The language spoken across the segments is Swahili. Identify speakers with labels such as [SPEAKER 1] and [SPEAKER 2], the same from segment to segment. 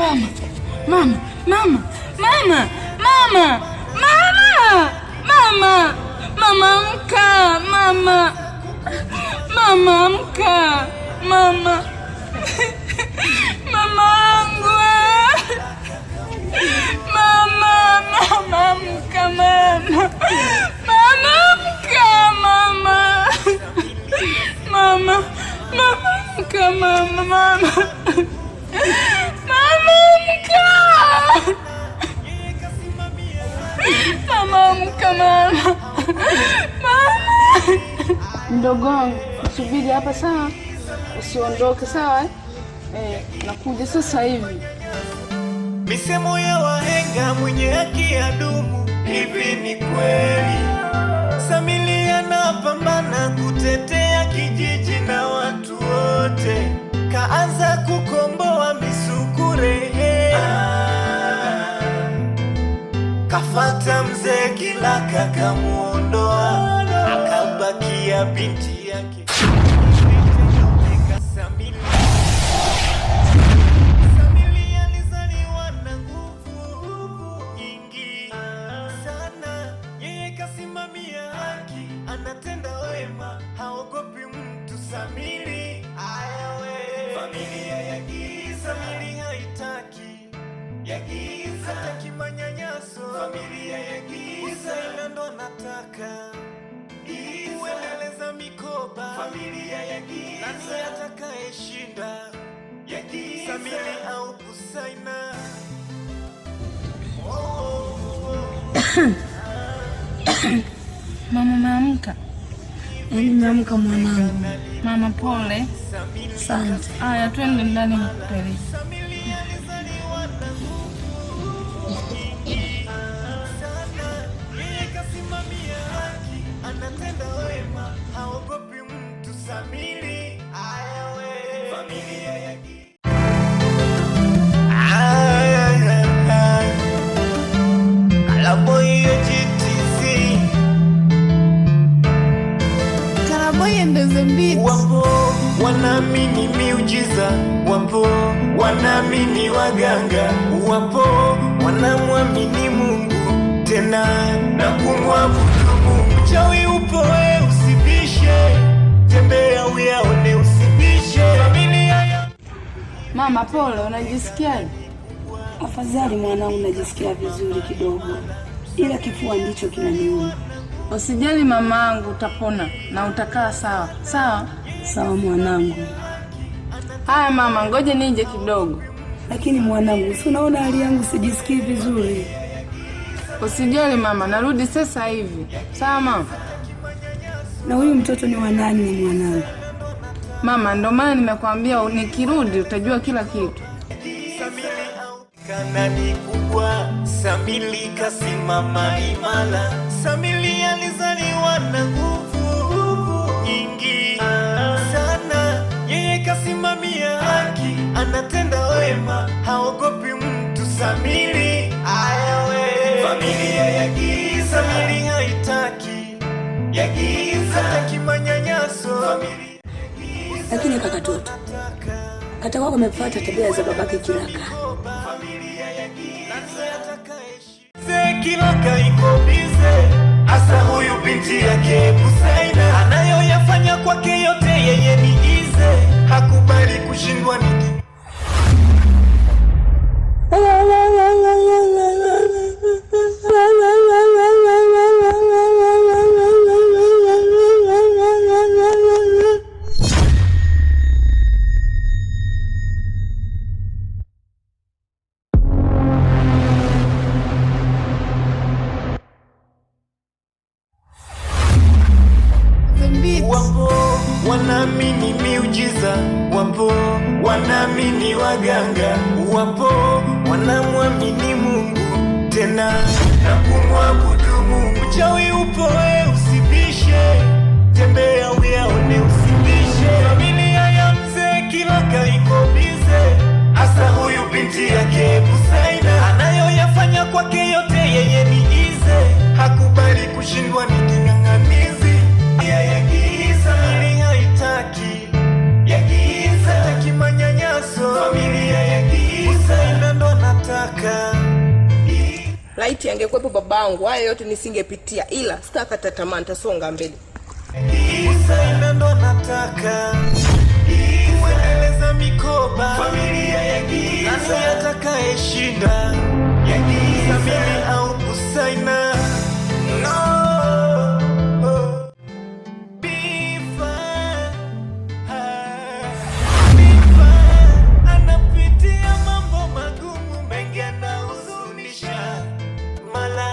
[SPEAKER 1] Mama, mama, mama, mama, mama, mama, mama, mama amka, mama, mama amka, mama, mama wangu, mama, mama amka, mama, mama amka, mama, mama, mama amka, mama, mama. Mama. Mdogo wangu, subiri hapa sawa? Usiondoke sawa? Nakuja sasa hivi.
[SPEAKER 2] Misemo ya wahenga mwenye haki ya dumu, hivi ni kweli? Samili anapambana kutetea kijiji na watu wote, kaanza kukomboa misukure. Kafata mzee Kilaka kamuondoa, akabakia binti yake. Samili alizaliwa na nguvu nyingi sana, yeye kasimamia haki, anatenda wema, haogopi mtu. Samili familia ya giza, Samili haitaki ya giza, hataki manyanyaso. Familia ya giza ina ndo nataka kuendeleza mikoba. Familia ya giza, nani atakayeshinda ya giza, Samili au Busaina?
[SPEAKER 1] Mama umeamka?
[SPEAKER 3] Nimeamka mwanangu.
[SPEAKER 1] Mama pole.
[SPEAKER 3] Asante.
[SPEAKER 1] Aya, twende ndani nikupeleke.
[SPEAKER 2] Anatenda wema, haogopi mtu. Samili familia ya Kalaboy GTC,
[SPEAKER 1] Kalaboy ndo zombi.
[SPEAKER 2] Wapo wanaamini miujiza, wapo wanaamini waganga, wapo wanamwamini Mungu tena na kumwabudu Mungu. Chawi upo usibishe, tembea uyaone usibishe. Familia ya
[SPEAKER 1] Mama pole, unajisikiaje?
[SPEAKER 3] Afadhali mwanangu, najisikia vizuri kidogo, ila kifua ndicho kinaniuma.
[SPEAKER 1] Usijali mamangu, utapona na utakaa sawa. Sawa?
[SPEAKER 3] Sawa mwanangu.
[SPEAKER 1] Haya mama, ngoje nije kidogo.
[SPEAKER 3] Lakini mwanangu, si unaona hali yangu, sijisikii vizuri.
[SPEAKER 1] Usijali mama, narudi sasa hivi. Sawa mama?
[SPEAKER 3] Na huyu mtoto ni wa nani mwanangu?
[SPEAKER 1] Mama, ndo maana nimekwambia nikirudi utajua kila kitu.
[SPEAKER 2] Kanani kubwa, Samili kasimama imara. Samili alizaliwa na nguvu nyingi sana, yeye kasimamia haki, anatenda wema, haogopi mtu. Samili familia ya giza, Samili haitaki ya giza, hataki manyanyaso.
[SPEAKER 3] Lakini kakatoto atakuwa amefuata tabia za babake Kilaka.
[SPEAKER 2] Kilaka iko bize, asa huyu binti yake Busaina, anayoyafanya kwake yote yeye ni ize, hakubali kushindwa ni Wapo wanaamini miujiza, wapo wanaamini waganga, wapo wanamwamini Mungu tena na kumwabudu Mungu. Chawi upo usibishe, tembea uyaone usibishe. Familia ya mzee Kilaka iko bize, asa huyu binti yake Busaina, anayoyafanya kwake yote yeye ni ize, hakubali kushindwa ni king'ang'anizi. Ya giza, Samili haitaki ya giza, hataki manyanyaso. Familia ya giza ina
[SPEAKER 4] laiti angekuepo babangu haya yote nisingepitia, ila sitakata tamaa, nitasonga mbele.
[SPEAKER 2] Usaina ndo nataka kuendeleza mikoba familia ya Giza. Nani atakayeshinda ya Giza, mimi au Usaina? No. Anapitia mambo magumu mengi, anahuzunisha. Mala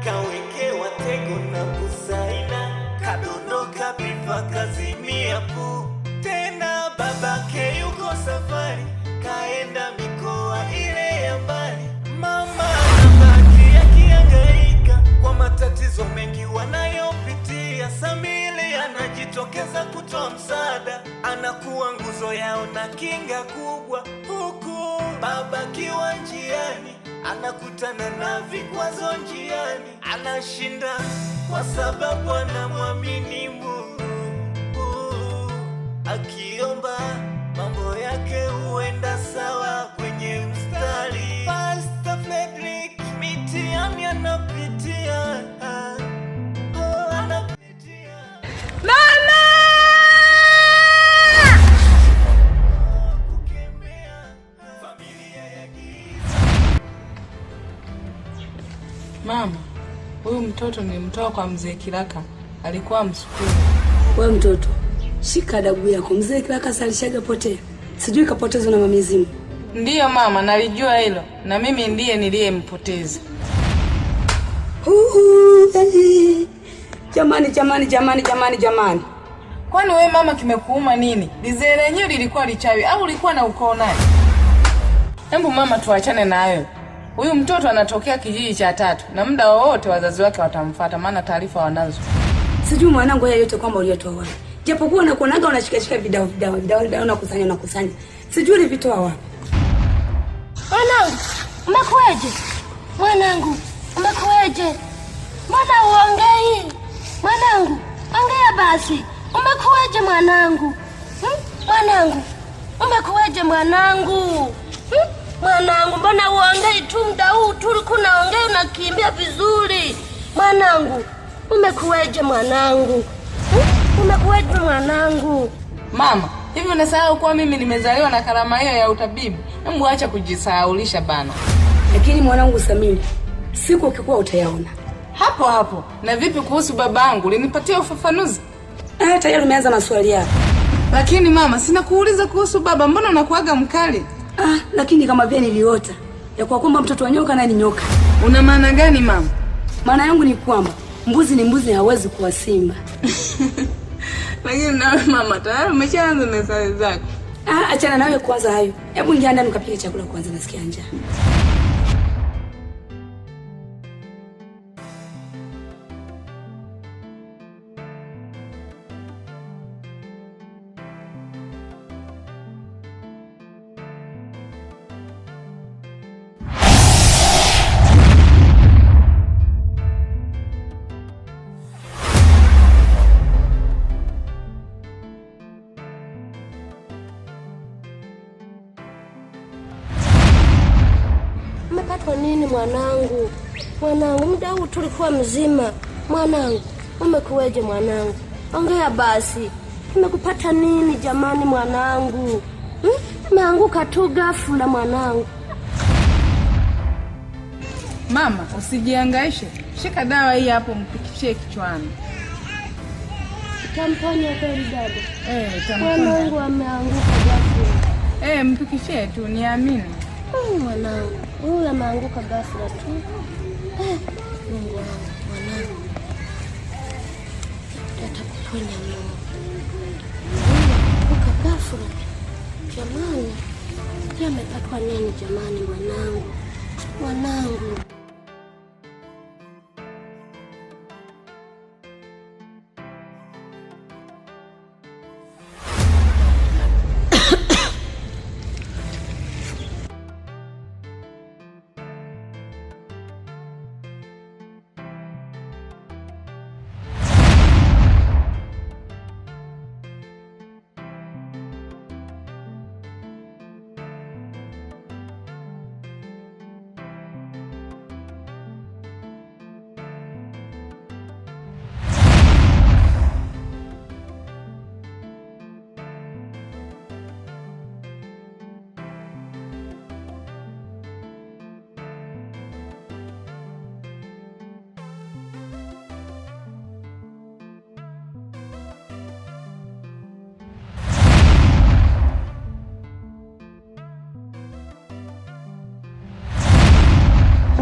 [SPEAKER 2] kawekewa tego na Usaina, kadondoka Bifa kazimia pu. Tena babake yuko safari, kaenda mikoa ile ya mbali. Mama anabaki akihangaika kwa matatizo mengi wanayopitia. Samili anajitokeza kutoa msaada, anakuwa nguzo yao na kinga kubwa, huku baba kiwa njiani anakutana na vikwazo njiani. Anashinda kwa sababu anamwamini Mungu, akiomba mambo yake huenda sawa kwenye mstari. Pastor Frederick mitihani anapitia, anapitia.
[SPEAKER 1] Mama!
[SPEAKER 2] Kukemea familia ya Giza.
[SPEAKER 1] Mama, huyu mtoto nilimtoa kwa mzee Kilaka, alikuwa Msukuma.
[SPEAKER 3] Wewe mtoto, shika adabu yako. Mzee Kilaka salishaga potea. Sijui kapotezwa na mamizimu.
[SPEAKER 1] Ndiyo mama, nalijua hilo. Na mimi ndiye niliyempoteza.
[SPEAKER 3] Jamani.
[SPEAKER 1] Kwani wewe mama kimekuuma nini? Lizee lenyewe lilikuwa lichawi au ulikuwa na ukoo naye? Hebu mama tuachane na hayo. Huyu mtoto anatokea kijiji cha Tatu na muda wowote wazazi wake watamfuata, maana taarifa wanazo.
[SPEAKER 3] Sijui mwanangu haya yote kwamba uliyatoa wapi. Japokuwa nakuonaga unashika vidao unakusanya. Sijui ulivitoa wapi.
[SPEAKER 5] Mwanangu, umekueje? Mwanangu, umekueje? Mbona uongei? Mwanangu, ongea basi. Umekueje mwanangu? Mwanangu, umekueje mwanangu? Mwanangu, mbona uongei tu muda huu? Tulikuwa naongea unakimbia vizuri. Mwanangu, umekueje mwanangu? Umekueje mwanangu?
[SPEAKER 1] Mama, hivi unasahau kuwa mimi nimezaliwa na karama hiyo ya utabibu? Hebu acha kujisahaulisha bana.
[SPEAKER 3] Lakini mwanangu Samili, siku ukikuwa utayaona.
[SPEAKER 1] Hapo. Na vipi kuhusu babangu? Linipatia ufafanuzi?
[SPEAKER 3] Tayari umeanza maswali yako.
[SPEAKER 1] Lakini mama, sina kuuliza kuhusu baba, mbona unakuaga mkali?
[SPEAKER 3] Lakini kama vile niliota ya kwa kwamba mtoto wa nyoka naye ni nyoka.
[SPEAKER 1] Una maana gani mama?
[SPEAKER 3] Maana yangu ni kwamba mbuzi ni mbuzi, hawezi kuwa simba.
[SPEAKER 1] Lakini nawe mama, tayari umeshaanza na sala zako.
[SPEAKER 3] Achana nawe kwanza hayo. Hebu ingia ndani ukapike chakula kwanza, nasikia njaa.
[SPEAKER 5] Umepatwa nini mwanangu? Mwanangu, muda huu tulikuwa mzima. Mwanangu, umekueje mwanangu? Ongea basi. Umekupata nini jamani mwanangu? Umeanguka tu ghafla mwanangu.
[SPEAKER 1] Mama, usijihangaishe. Shika dawa hii hapo, mpikishie kichwani.
[SPEAKER 5] Tamponya kweli dada?
[SPEAKER 1] Tamponya.
[SPEAKER 5] Mwanangu ameanguka ghafla.
[SPEAKER 1] Mpikishie tu, niamini.
[SPEAKER 5] Mwanangu, huyu ameanguka ghafla tu. Mungu wangu, mwanangu. Atakuponya Mungu. Ameanguka ghafla. Jamani, pia amepatwa nini jamani mwanangu? Mwanangu.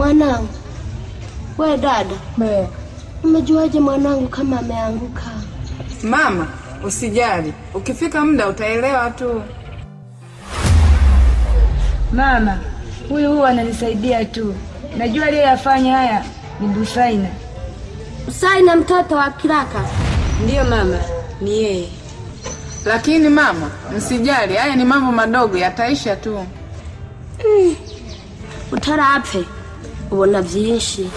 [SPEAKER 5] Mwanangu, we dada, umejuaje mwanangu kama ameanguka?
[SPEAKER 1] Mama, usijali. Ukifika muda utaelewa tu.
[SPEAKER 6] Mama, huyu ananisaidia tu. Najua aliyefanya haya ni Busaina.
[SPEAKER 5] Busaina mtoto wa Kiraka?
[SPEAKER 3] Ndiyo mama, ni yeye.
[SPEAKER 1] Lakini mama, msijali, haya ni mambo madogo, yataisha tu.
[SPEAKER 5] Utarape ubona vyinshi.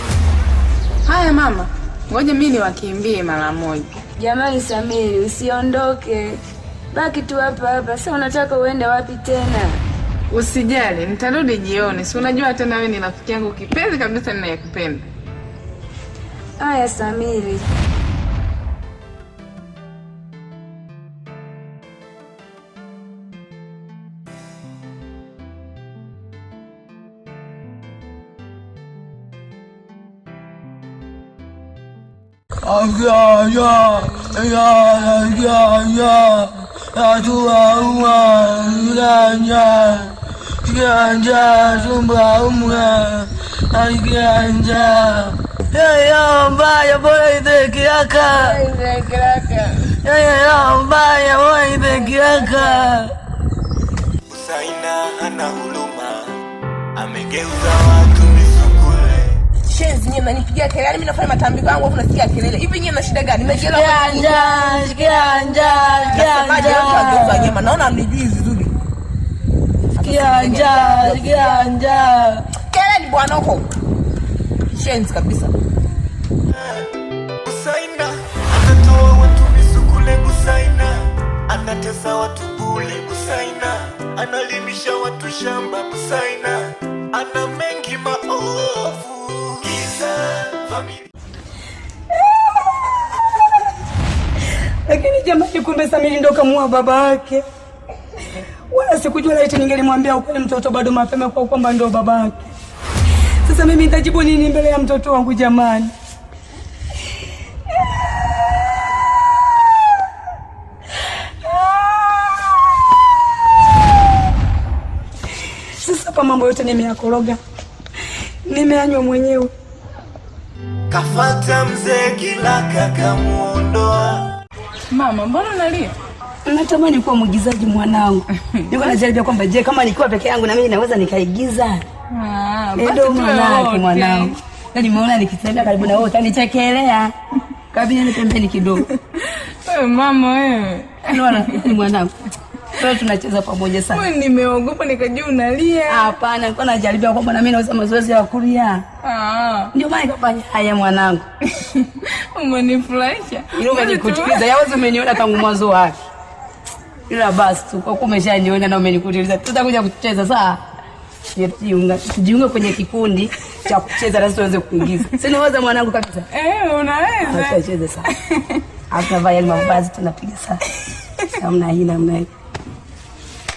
[SPEAKER 1] Haya mama, ngoja mimi niwakimbie mara moja.
[SPEAKER 6] Jamani Samiri, usiondoke. Baki tu hapa hapa. Sasa unataka uende wapi tena?
[SPEAKER 1] Usijali, nitarudi jioni. Si unajua tena wewe ni rafiki yangu kipenzi kabisa ninayekupenda.
[SPEAKER 6] Haya Samiri.
[SPEAKER 2] Busaina hana huruma, amegeuza watu misukule.
[SPEAKER 4] Shenzi nyema nipigia kelele, mimi nafanya matambiko yangu afu nasikia kelele. Hivi nyema shida gani? Nimejielewa. Ganja. Nyema naona mnijui vizuri. Ganja. Kelele ni bwana huko. Shenzi kabisa.
[SPEAKER 2] Busaina anatoa watu misukule. Busaina anatesa watu bure. Busaina analimisha watu shamba. Busaina ana mengi maovu.
[SPEAKER 3] Lakini jamani, kumbe Samiri ndo kamua baba yake. Wala sikujua, laiti ningelimwambia ukweli mtoto bado mapema kwa kwamba ndo baba yake. Sasa mimi nitajibu nini mbele ya mtoto wangu jamani? Sasa pa mambo yote nimeyakoroga. Nimeanywa mwenyewe.
[SPEAKER 2] Kafata mzee Kilaka kamuondoa.
[SPEAKER 1] Mama, mbona unalia?
[SPEAKER 3] Natamani kuwa mwigizaji mwanangu. Niko najaribia kwamba je, kama nikiwa peke yangu na mimi naweza nikaigiza. Ndio mwanangu. Na nimeona nikitembea karibu na wewe utanichekelea. Kabisa ni pembeni kidogo.
[SPEAKER 1] Wewe mama wewe.
[SPEAKER 3] Ni mwanangu. Sasa tunacheza pamoja sana.
[SPEAKER 1] Wewe nimeogopa nikajua unalia.
[SPEAKER 3] Hapana, nilikuwa najaribia kwamba na mimi naweza mazoezi ya kulia. Ndio maana nikafanya haya mwanangu.
[SPEAKER 1] Umenifurahisha.
[SPEAKER 3] Ile umenikutuliza. Yawazi umeniona tangu mwanzo wake. Ila basi tu kwa kuwa umeshaniona na umenikutuliza. Tutakuja kucheza saa. Tujiunge kwenye kikundi cha kucheza na tuanze kuigiza. Sinaweza mwanangu kabisa.
[SPEAKER 1] Unaweza.
[SPEAKER 3] Tutacheza saa. Hata vaya ni mavazi tunapiga saa. Namna hii.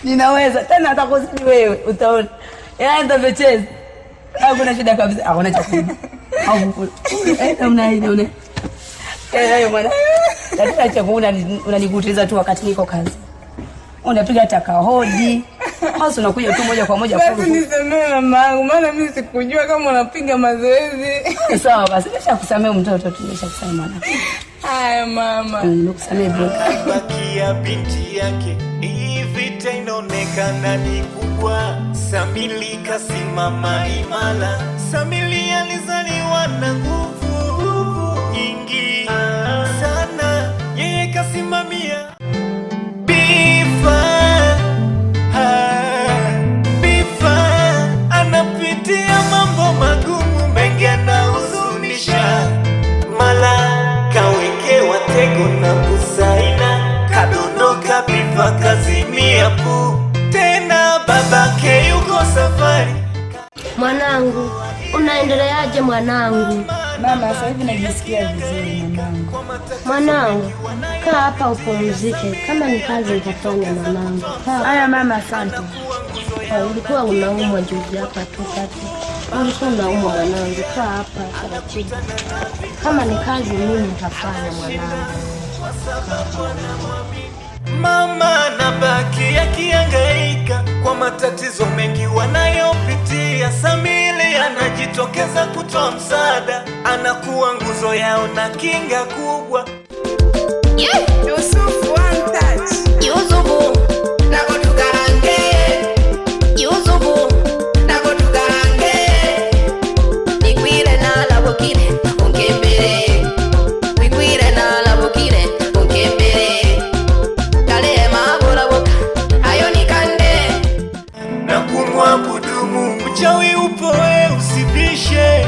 [SPEAKER 3] Ninaweza tena atakuzidi wewe utaona. Nitacheza. Hakuna shida kabisa. Hakuna chakula. Namna hii. Mwana. Nataka chakula unanikutuliza tu wakati niko kazi. Unapiga taka hodi. Hasa unakuja tu moja kwa moja
[SPEAKER 1] kwa. Basi nisemee mamangu, maana mimi sikujua kama unapiga mazoezi.
[SPEAKER 3] Sawa basi, nimeshakusamea mtoto tu, nimeshakusamea mwana.
[SPEAKER 1] Haya mama.
[SPEAKER 3] Nikusamee bro.
[SPEAKER 2] Bakia binti yake, hii vita inaonekana ni kubwa. Samili kasimama imara. Samili alizaliwa na nguvu nyingi sana. Yeye kasimamia anapitia mambo magumu mengi anahuzunisha. Mala kawekewa tego na Busaina, kadondoka Bifa kazimia pu. Tena babake yuko safari.
[SPEAKER 5] Mwanangu, unaendeleaje mwanangu?
[SPEAKER 6] Mama, sasa hivi najisikia vizuri mwanangu.
[SPEAKER 5] Mwanangu, kaa hapa upumzike. Kama ni kazi utafanya mwanangu.
[SPEAKER 6] Haya mama, asante.
[SPEAKER 5] Ulikuwa unaumwa juzi hapa tu kati. Ulikuwa unaumwa mwanangu, kaa hapa taratibu. Kama ni kazi mimi nitafanya mwanangu.
[SPEAKER 2] Mama anabaki akihangaika kwa matatizo mengi wanayopitia. Samili anajitoka kujitokeza kutoa msaada, anakuwa nguzo yao na kinga kubwa.
[SPEAKER 1] Yusufu one touch.
[SPEAKER 3] Yusufu nako tugange, Yusufu nako tugange, nikwire na labokire unkembere, nikwire na labokire unkembere, kale mabora boka ayo nikande
[SPEAKER 2] na kumwabudu Mungu. Uchawi upo, we usibishe,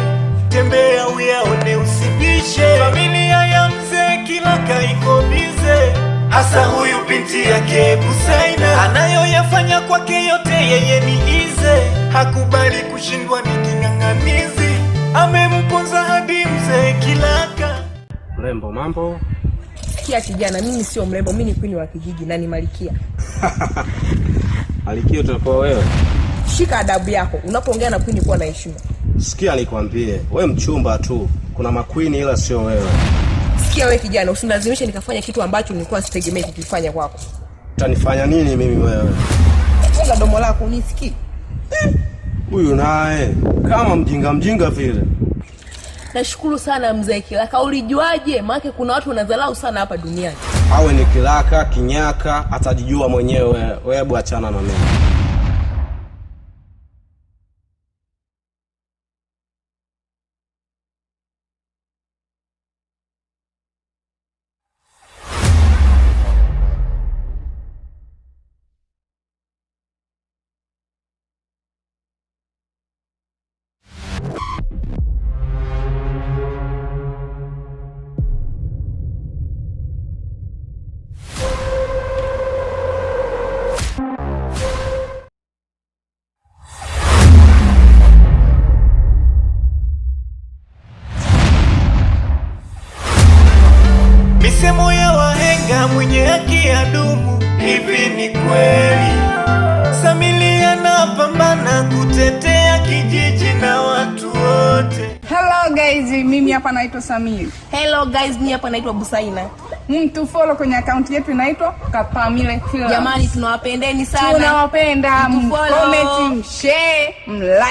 [SPEAKER 2] tembea uyaone, usibishe. Familia ya mzee Kilaka iko bize, hasa huyu binti yake Busaina, anayoyafanya kwake yote yeye ni ize, hakubali kushindwa, ni king'ang'anizi, amemponza hadi mzee Kilaka.
[SPEAKER 7] Mrembo, mambo?
[SPEAKER 4] Sikia kijana, mimi sio mrembo, mimi ni queen wa kijiji na ni Malikia.
[SPEAKER 7] Malikia utakuwa wewe?
[SPEAKER 4] Shika adabu yako, unapoongea na queen kuwa na heshima.
[SPEAKER 7] Sikia nikwambie, wewe mchumba tu, kuna maqueen ila sio wewe.
[SPEAKER 4] Sikia wewe kijana, usinilazimishe nikafanya kitu ambacho nilikuwa sitegemei kukifanya kwako.
[SPEAKER 7] Utanifanya nini mimi wewe?
[SPEAKER 4] Funga domo lako unisikii.
[SPEAKER 7] Huyu naye kama mjinga vile.
[SPEAKER 4] Nashukuru sana mzee Kilaka, ulijuaje? Maana kuna watu wanadharau sana hapa duniani.
[SPEAKER 7] Awe ni Kilaka, Kinyaka, atajijua mwenyewe. Wewe achana na mimi.
[SPEAKER 2] Misemo ya wahenga, mwenye haki ya dumu. Hivi ni kweli Samili anapambana kutetea kijiji na watu wote?
[SPEAKER 1] Hello guys, mimi hapa naitwa Samili.
[SPEAKER 4] Hello guys, mimi hapa naitwa Busaina.
[SPEAKER 1] Mtu follow kwenye account yetu inaitwa Kapamile Film.
[SPEAKER 4] Jamani, tunawapendeni sana.
[SPEAKER 1] Tunawapenda, comment, share,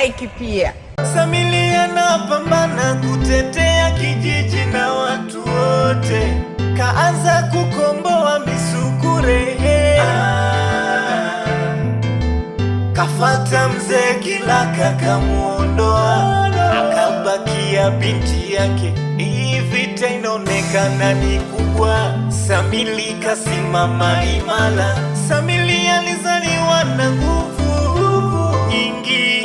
[SPEAKER 1] like pia.
[SPEAKER 2] Samili anapambana kutetea kijiji na watu wote, kaanza kukomboa misukure, kafata mzee Kilaka kamuondoa, akabakia binti yake. Hii vita inaonekana ni kubwa, Samili kasimama imara. Samili alizaliwa na nguvu nyingi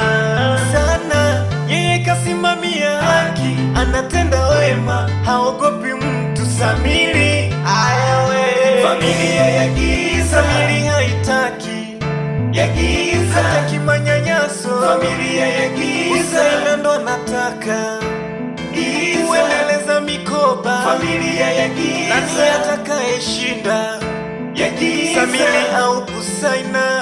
[SPEAKER 2] sana, yeye kasimamia haki, anatenda wema, haogopi mtu. Samili familia ya giza, Samili haitaki ya giza, hataki manyanyaso. Familia ya giza, Busaina ndo anataka kuendeleza mikoba. Familia ya giza, nani atakayeshinda ya giza, Samili au Busaina?